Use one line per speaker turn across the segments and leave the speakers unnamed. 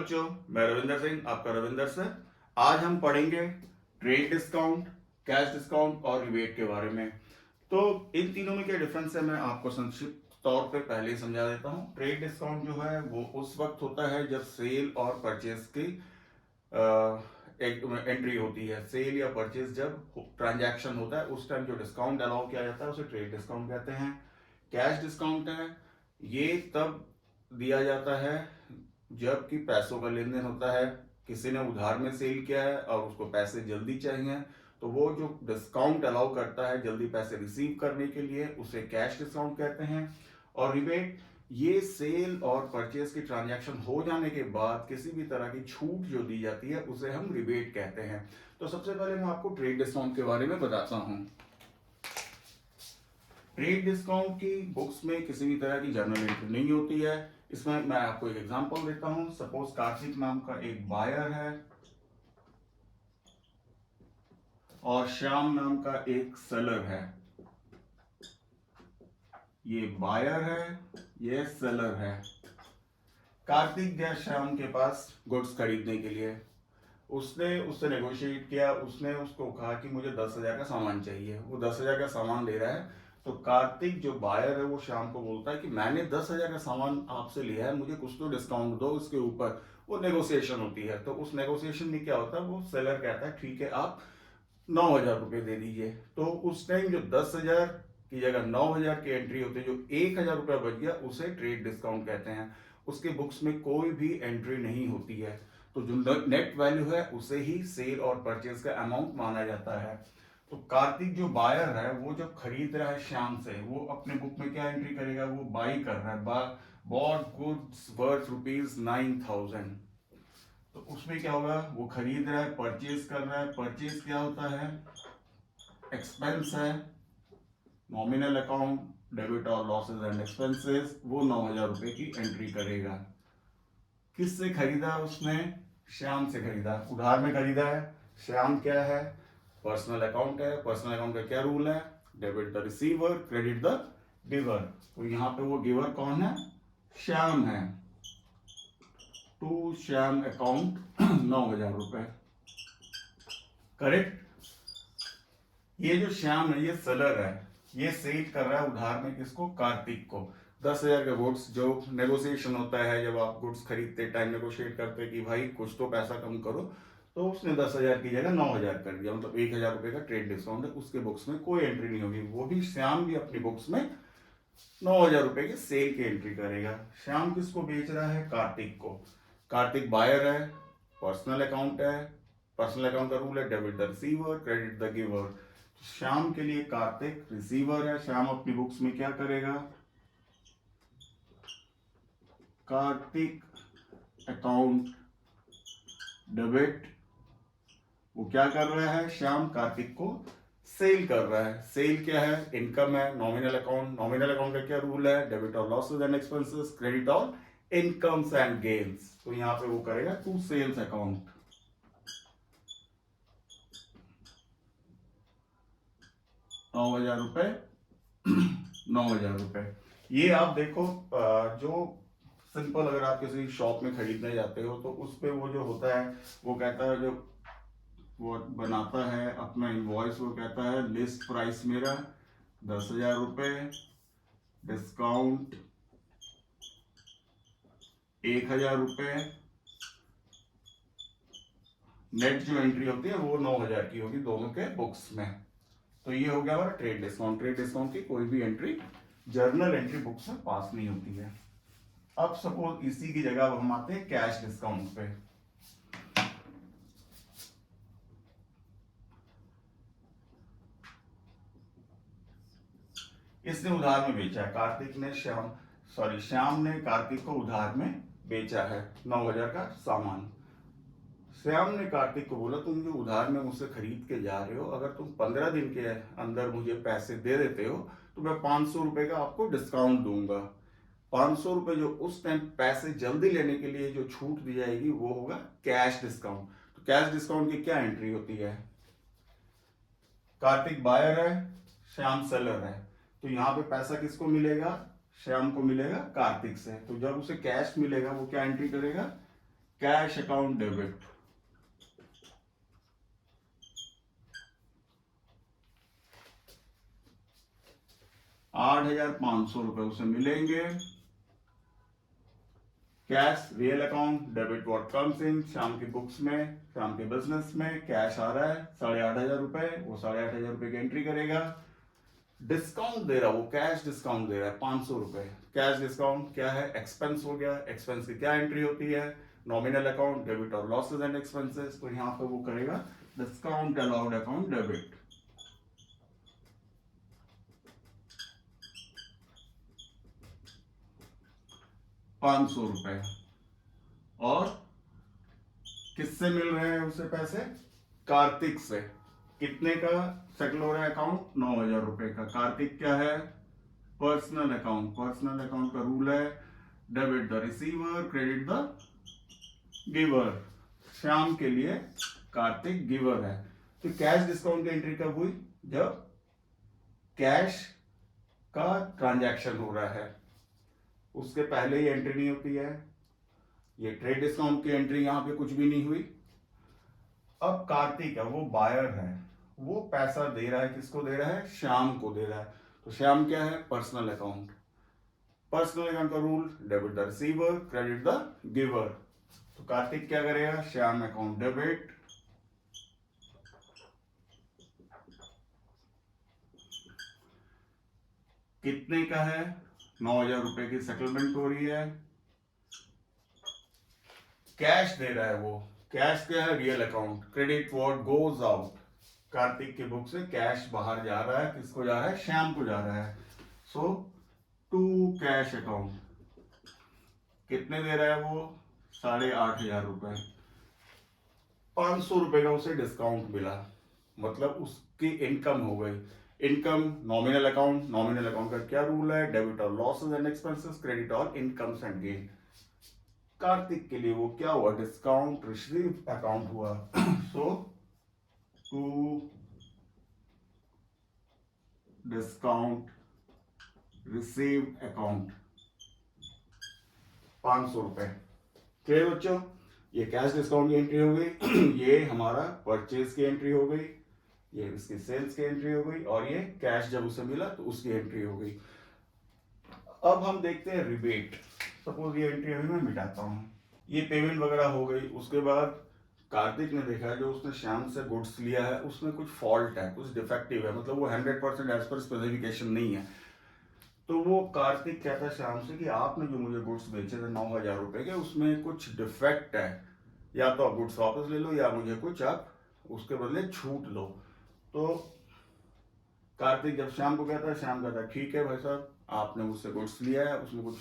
बच्चों, मैं रविंदर सिंह, आपका रविंदर सर। आज हम पढ़ेंगे ट्रेड डिस्काउंट, कैश डिस्काउंट और रिबेट के बारे में। तो इन तीनों में क्या डिफरेंस है, मैं आपको संक्षिप्त तौर पे पहले ही समझा देता हूँ। ट्रेड डिस्काउंट जो है वो उस वक्त होता है जब सेल और परचेज की एक एंट्री होती है। सेल या परचेज जब ट्रांजैक्शन होता है उस टाइम जो डिस्काउंट अलाउ किया जाता है उसे ट्रेड डिस्काउंट कहते हैं। कैश डिस्काउंट है, ये तब दिया जाता है जबकि पैसों का लेन देन होता है, किसी ने उधार में सेल किया है और उसको पैसे जल्दी चाहिए, तो वो जो डिस्काउंट अलाउ करता है जल्दी पैसे रिसीव करने के लिए उसे कैश डिस्काउंट कहते हैं। और रिबेट, ये सेल और परचेज की ट्रांजैक्शन हो जाने के बाद किसी भी तरह की छूट जो दी जाती है उसे हम रिबेट कहते हैं। तो सबसे पहले मैं आपको ट्रेड डिस्काउंट के बारे में बताता हूँ। ट्रेड डिस्काउंट की बुक्स में किसी भी तरह की जर्नल एंट्री नहीं होती है। इसमें मैं आपको एक एग्जांपल देता हूं। सपोज कार्तिक नाम का एक बायर है और श्याम नाम का एक सेलर है। ये बायर है, ये सेलर है। कार्तिक गया श्याम के पास गुड्स खरीदने के लिए। उसने उससे नेगोशिएट किया, उसने उसको कहा कि मुझे 10,000 का सामान चाहिए। वो 10,000 का सामान ले रहा है, तो कार्तिक जो बायर है वो शाम को बोलता है कि मैंने 10,000 का सामान आपसे लिया है, मुझे कुछ तो डिस्काउंट दो उसके ऊपर। वो नेगोशिएशन होती है। तो उस नेगोशिएशन में क्या होता है, वो सेलर कहता है ठीक है आप 9,000 रुपये दे दीजिए। तो उस टाइम जो 10,000 की जगह 9,000 की एंट्री होती है, जो 1,000 रुपया बच गया उसे ट्रेड डिस्काउंट कहते हैं। उसके बुक्स में कोई भी एंट्री नहीं होती है, तो जो नेट वैल्यू है उसे ही सेल और परचेज का अमाउंट माना जाता है। तो कार्तिक जो बायर है वो जब खरीद रहा है श्याम से, वो अपने बुक में क्या एंट्री करेगा, वो बाई कर रहा है, बॉट गुड्स वर्थ ₹9,000। तो उसमें क्या होगा, वो खरीद रहा है, परचेज कर रहा है। परचेज क्या होता है, एक्सपेंस है, नॉमिनल अकाउंट, डेबिट और लॉसेज एंड एक्सपेंसेस। वो 9,000 रुपए की एंट्री करेगा। किससे खरीदा उसने, श्याम से खरीदा, उधार में खरीदा है। श्याम क्या है, पर्सनल अकाउंट है। पर्सनल अकाउंट का क्या रूल है, debit the receiver, credit the giver. तो यहाँ पे वो गिवर कौन है, श्याम है। टू श्याम अकाउंट 9,000 रुपए, करेक्ट। ये जो श्याम है ये सेलर है, ये सेल कर रहा है उधार में किसको, कार्तिक को। 10,000 का गुड्स, जो नेगोशिएशन होता है जब आप गुड्स खरीदते टाइम नेगोशिएट करते कि भाई कुछ तो पैसा कम करो, तो उसने 10,000 की जगह 9,000 कर दिया, मतलब 1,000 रुपए का ट्रेड डिस्काउंट है। उसके बुक्स में कोई एंट्री नहीं होगी, वो भी श्याम भी अपनी बुक्स में 9,000 रुपए की सेल की एंट्री करेगा। श्याम किसको बेच रहा है, कार्तिक को। कार्तिक बायर है, पर्सनल अकाउंट है, पर्सनल अकाउंट का रूल है debit the receiver, credit the giver. Shyam के लिए कार्तिक रिसीवर है। श्याम अपनी बुक्स में क्या करेगा, कार्तिक अकाउंट डेबिट। वो क्या कर रहा है, श्याम कार्तिक को सेल कर रहा है। सेल क्या है, इनकम है, नॉमिनल अकाउंट। नॉमिनल अकाउंट का क्या रूल है, डेबिट और लॉसेज एंड एक्सपेंसेस, क्रेडिट और इनकम्स एंड गेन्स। तो यहां पे वो करेगा टू सेल्स अकाउंट। 9,000 रुपए 9,000 रुपए। ये आप देखो, जो सिंपल अगर आप किसी शॉप में खरीदने जाते हो तो उस पे वो जो होता है, वो कहता है, जो वो बनाता है अपना इनवॉइस, वो कहता है लिस्ट प्राइस मेरा 10,000 रुपए, डिस्काउंट 1,000 रुपए, नेट जो एंट्री होती है वो 9,000 की होगी दोनों के बुक्स में। तो ये हो गया हमारा ट्रेड डिस्काउंट। ट्रेड डिस्काउंट की कोई भी एंट्री जर्नल एंट्री बुक्स में पास नहीं होती है। अब सपोज इसी की जगह हम आते हैं कैश डिस्काउंट पे। इसने उधार में बेचा है, कार्तिक ने श्याम ने कार्तिक को उधार में बेचा है 9,000 का सामान। श्याम ने कार्तिक को बोला तुम जो उधार में मुझसे खरीद के जा रहे हो, अगर तुम 15 दिन के अंदर मुझे पैसे दे देते हो तो मैं 500 रुपए का आपको डिस्काउंट दूंगा। 500 रुपए जो उस टाइम पैसे जल्दी लेने के लिए जो छूट दी जाएगी वो होगा कैश डिस्काउंट। तो कैश डिस्काउंट की क्या एंट्री होती है, कार्तिक बायर है, श्याम सेलर है। तो यहाँ पे पैसा किसको मिलेगा, श्याम को मिलेगा कार्तिक से। तो जब उसे कैश मिलेगा वो क्या एंट्री करेगा, कैश अकाउंट डेबिट, 8,500 रुपए उसे मिलेंगे। Cash real account debit what comes in, शाम की बुक्स में, शाम के बिजनेस में कैश आ रहा है 8,500 रुपए, वो 8,500 रुपए की एंट्री करेगा। डिस्काउंट दे रहा, वो कैश डिस्काउंट दे रहा है 500 रुपए। कैश डिस्काउंट क्या है, एक्सपेंस हो गया। एक्सपेंस की क्या एंट्री होती है, नॉमिनल अकाउंट डेबिट और लॉसेज एंड एक्सपेंसेस, तो यहाँ पे वो करेगा डिस्काउंट अलाउड अकाउंट डेबिट। ₹500। और किससे मिल रहे हैं उसे पैसे, कार्तिक से। कितने का सेटल हो रहा है अकाउंट, 9,000 रुपए का। कार्तिक क्या है, पर्सनल अकाउंट। पर्सनल अकाउंट का रूल है debit the receiver, credit the giver. Shyam के लिए कार्तिक गिवर है। तो कैश डिस्काउंट की एंट्री कब हुई, जब कैश का ट्रांजैक्शन हो रहा है, उसके पहले ही एंट्री नहीं होती है। ये ट्रेड डिस्काउंट की एंट्री यहां पे कुछ भी नहीं हुई। अब कार्तिक है, वो बायर है, वो पैसा दे रहा है, किसको दे रहा है, श्याम को दे रहा है। तो श्याम क्या है, पर्सनल अकाउंट। पर्सनल अकाउंट का rule debit the receiver, credit the giver. तो कार्तिक क्या करेगा, श्याम अकाउंट डेबिट, कितने का है, 9,000 रुपए की सेटलमेंट हो रही है। कैश दे रहा है वो, कैश क्या है, real account. Credit what goes out, Kartik की बुक से कैश बाहर जा रहा है, किसको जा रहा है, श्याम को जा रहा है। सो टू कैश अकाउंट, कितने दे रहा है वो, 8,500 रुपए। 500 रुपए का उसे डिस्काउंट मिला, मतलब उसकी इनकम हो गई। Income nominal account, nominal account का क्या रूल है, डेबिट और लॉसेस एंड एक्सपेंसेस, क्रेडिट और इनकम्स एंड गेन। कार्तिक के लिए वो क्या हुआ, डिस्काउंट रिसीव अकाउंट हुआ। सो टू डिस्काउंट रिसीव अकाउंट, 500 रुपए। क्लियर बच्चों, ये कैश डिस्काउंट की एंट्री हो गई। ये हमारा परचेज की एंट्री हो गई, ये इसकी सेल्स की एंट्री हो गई, और ये कैश जब उसे मिला तो उसकी एंट्री हो गई। अब हम देखते हैं रिबेट। सपोज ये एंट्री अभी मैं मिटाता हूं, ये पेमेंट वगैरह हो गई। उसके बाद कार्तिक ने देखा जो उसने श्याम से गुड्स लिया है उसमें कुछ फॉल्ट है, कुछ डिफेक्टिव है, मतलब वो 100% एज पर स्पेसिफिकेशन नहीं है। तो वो कार्तिक कहता है श्याम से कि आपने जो मुझे गुड्स बेचे थे 9,000 रुपए के, उसमें कुछ डिफेक्ट है, या तो आप गुड्स वापस ले लो या मुझे कुछ आप उसके बदले छूट लो। तो कार्तिक जब श्याम को कहता है, श्याम कहता है ठीक है भाई साहब, आपने मुझसे गुड्स लिया है, उसमें कुछ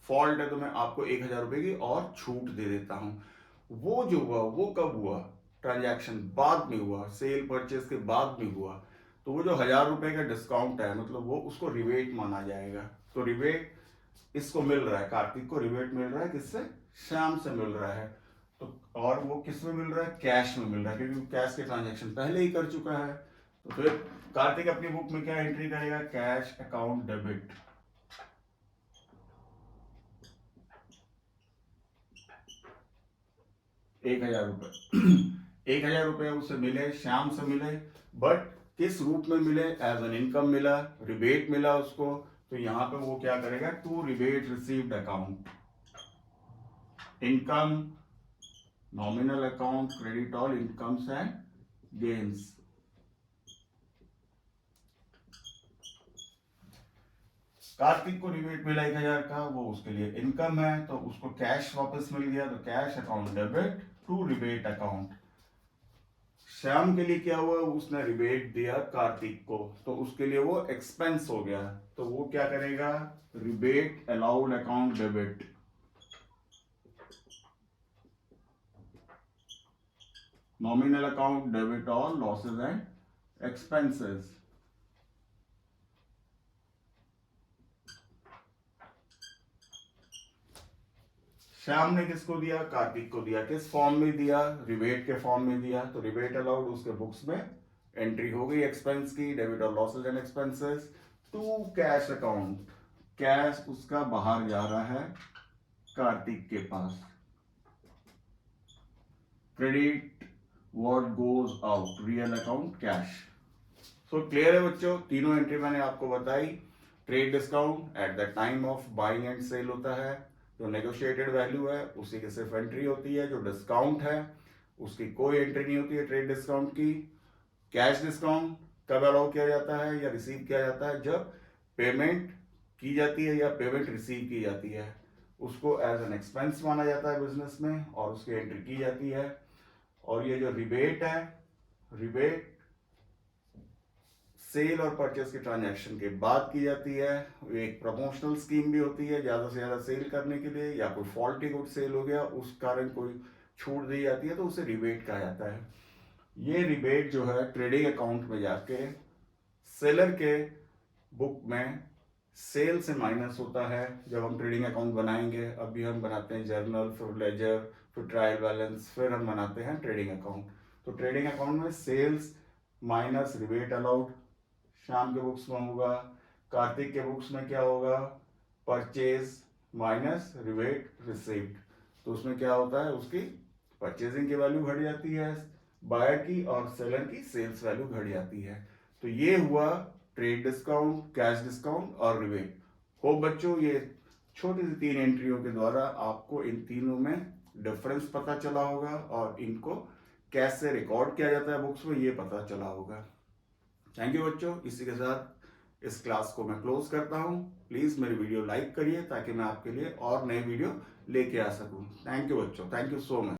फॉल्ट है, तो मैं आपको 1,000 रुपए की और छूट दे देता हूं। वो जो हुआ वो कब हुआ, ट्रांजैक्शन बाद में हुआ, सेल परचेज के बाद में हुआ। तो वो जो 1,000 रुपए का डिस्काउंट है, मतलब वो उसको रिबेट माना जाएगा। तो रिबेट इसको मिल रहा है, कार्तिक को रिबेट मिल रहा है, किससे, श्याम से मिल रहा है। तो और वो किस में मिल रहा है, कैश में मिल रहा है, क्योंकि कैश के ट्रांजेक्शन पहले ही कर चुका है। तो फिर कार्तिक अपनी बुक में क्या एंट्री करेगा, कैश अकाउंट डेबिट, 1,000 रुपए। 1,000 रुपए उसे मिले, श्याम से मिले, बट किस रूप में मिले, एज एन इनकम मिला, रिबेट मिला उसको। तो यहां पे वो क्या करेगा, to rebate received account, income nominal account, credit all incomes and gains. Kartik को रिबेट मिला 1,000 का, वो उसके लिए इनकम है, तो उसको कैश वापस मिल गया, तो cash account debit to rebate account. Shyam के लिए क्या हुआ, उसने रिबेट दिया कार्तिक को, तो उसके लिए वो एक्सपेंस हो गया। तो वो क्या करेगा, rebate allowed account debit, nominal account debit all losses and expenses. Shyam ने किसको दिया, कार्तिक को दिया, किस फॉर्म में दिया, रिबेट के फॉर्म में दिया। तो रिबेट अलाउड उसके बुक्स में एंट्री हो गई एक्सपेंस की, डेबिट और losses and expenses to cash account. Cash उसका बाहर जा रहा है कार्तिक के पास। Credit what goes out, real account, cash. So clear है बच्चों, तीनों एंट्री मैंने आपको बताई। Trade discount at the time of buying and sale होता है, जो नेगोशिएटेड वैल्यू है उसी की सिर्फ एंट्री होती है। जो डिस्काउंट है उसकी कोई एंट्री नहीं होती है ट्रेड डिस्काउंट की। कैश डिस्काउंट कब अलाउ किया जाता है या रिसीव किया जाता है, जब पेमेंट की जाती है या पेमेंट रिसीव की जाती है, उसको एज एन एक्सपेंस माना जाता है बिजनेस में और उसकी एंट्री की जाती है। और ये जो रिबेट है, रिबेट सेल और परचेस के ट्रांजैक्शन के बाद की जाती है। एक प्रमोशनल स्कीम भी होती है ज्यादा से ज्यादा सेल करने के लिए, या कोई फॉल्टी गुड सेल हो गया उस कारण कोई छूट दी जाती है तो उसे रिबेट कहा जाता है। ये रिबेट जो है ट्रेडिंग अकाउंट में जाके सेलर के बुक में सेल से माइनस होता है। जब हम ट्रेडिंग अकाउंट बनाएंगे, अभी हम बनाते हैं जर्नल, फिर लेजर, फिर ट्रायल बैलेंस, फिर हम बनाते हैं ट्रेडिंग अकाउंट। तो ट्रेडिंग अकाउंट में sales minus rebate allowed Shyam के बुक्स में होगा। कार्तिक के बुक्स में क्या होगा, परचेज माइनस रिबेट रिसीव्ड। तो उसमें क्या होता है, उसकी परचेजिंग की वैल्यू घट जाती है, बायर की और सेलर की सेल्स वैल्यू घट जाती है। तो ये हुआ ट्रेड डिस्काउंट, कैश डिस्काउंट और रिबेट। होप बच्चों ये छोटी सी 3 एंट्रियों के द्वारा आपको इन तीनों में डिफरेंस पता चला होगा और इनको कैसे रिकॉर्ड किया जाता है बुक्स में ये पता चला होगा। थैंक यू बच्चों, इसी के साथ इस क्लास को मैं क्लोज करता हूँ। प्लीज मेरी वीडियो लाइक करिए ताकि मैं आपके लिए और नए वीडियो लेके आ सकूँ। थैंक यू बच्चों, थैंक यू सो मच।